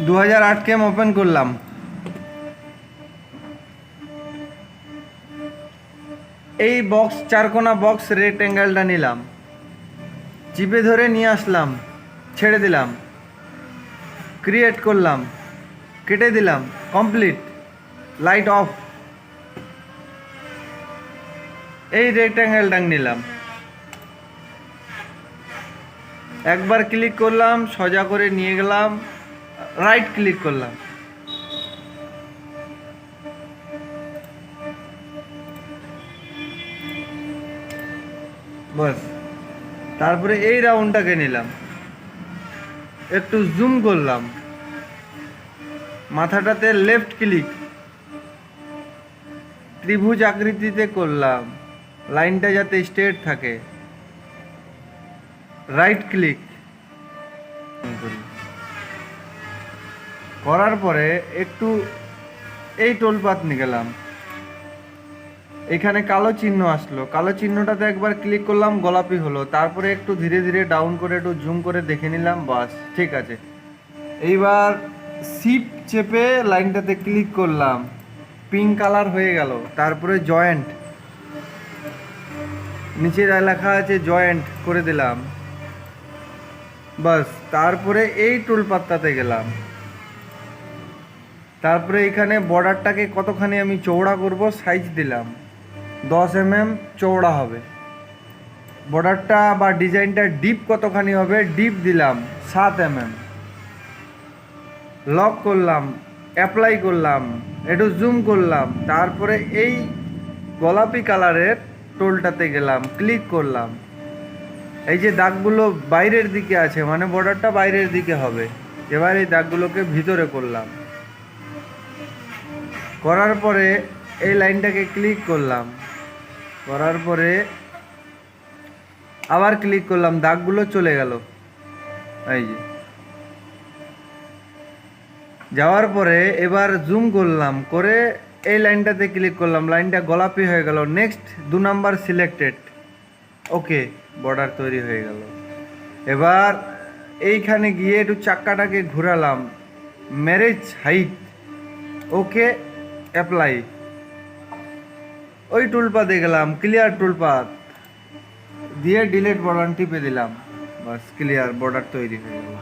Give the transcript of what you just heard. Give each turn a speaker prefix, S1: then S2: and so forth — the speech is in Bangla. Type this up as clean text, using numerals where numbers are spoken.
S1: 2008 কেম ওপেন করলাম। এই বক্স চারকোনা বক্স রেক্ট্যাঙ্গেলটা নিলাম, চিপে ধরে নিয়ে আসলাম, ছেড়ে দিলাম, ক্রিয়েট করলাম, কেটে দিলাম, কমপ্লিট, লাইট অফ। এই রেক্ট্যাঙ্গেলটা নিলাম, একবার ক্লিক করলাম, সোজা করে নিয়ে গেলাম, রাইট ক্লিক করলাম, বাস। তারপরে এই রাউন্ডটাকে নিলাম, একটু জুম করলাম, মাথাটাতে লেফট ক্লিক, ত্রিভুজ আকৃতিতে করলাম, লাইনটা যাতে স্ট্রেট থাকে, রাইট ক্লিক করার পরে একটু এই টোলপাত নিয়ে গেলাম, এখানে কালো চিহ্ন আসলো, কালো চিহ্নটাতে একবার ক্লিক করলাম, গোলাপি হলো। তারপরে একটু ধীরে ধীরে ডাউন করে একটু জুম করে দেখে নিলাম, বাস ঠিক আছে। এইবার শিফট চেপে লাইনটাতে ক্লিক করলাম, পিঙ্ক কালার হয়ে গেল। তারপরে জয়েন্ট, নিচে লেখা আছে জয়েন্ট, করে দিলাম, বাস। তারপরে এই টুলপাতাতে গেলাম, তারপরে এখানে বর্ডারটাকে কতখানি আমি চওড়া করব সাইজ দিলাম, 10 mm চওড়া হবে। বর্ডারটা বা ডিজাইনটা ডিপ কতখানি হবে, ডিপ দিলাম 7 mm। লক করলাম, অ্যাপ্লাই করলাম, একটু জুম করলাম, তারপরে এই গোলাপি কালারের টোলটাতে গেলাম, ক্লিক করলাম। এই যে দাগগুলো বাইরের দিকে আছে, মানে বর্ডারটা বাইরের দিকে হবে। এবার এই দাগগুলোকে ভিতরে করলাম, করার পরে এই লাইনটাকে ক্লিক করলাম, করার পরে আবার ক্লিক করলাম, দাগগুলো চলে গেল। এই যে যাওয়ার পরে এবার জুম করলাম, করে এই লাইনটাতে ক্লিক করলাম, লাইনটা গোলাপি হয়ে গেল। নেক্সট 2 নাম্বার সিলেক্টেড, ওকে, বর্ডার তৈরি হয়ে গেল। এবার এইখানে গিয়ে একটু চাক্কাটাকে ঘোরালাম, ম্যারেজ হাইট, ওকে, অ্যাপ্লাই। ওই টুলপাতে গেলাম, ক্লিয়ার টুলপাত দিয়ে ডিলিট বাটন টিপে দিলাম, বাস ক্লিয়ার, বর্ডার তৈরি হয়ে গেল।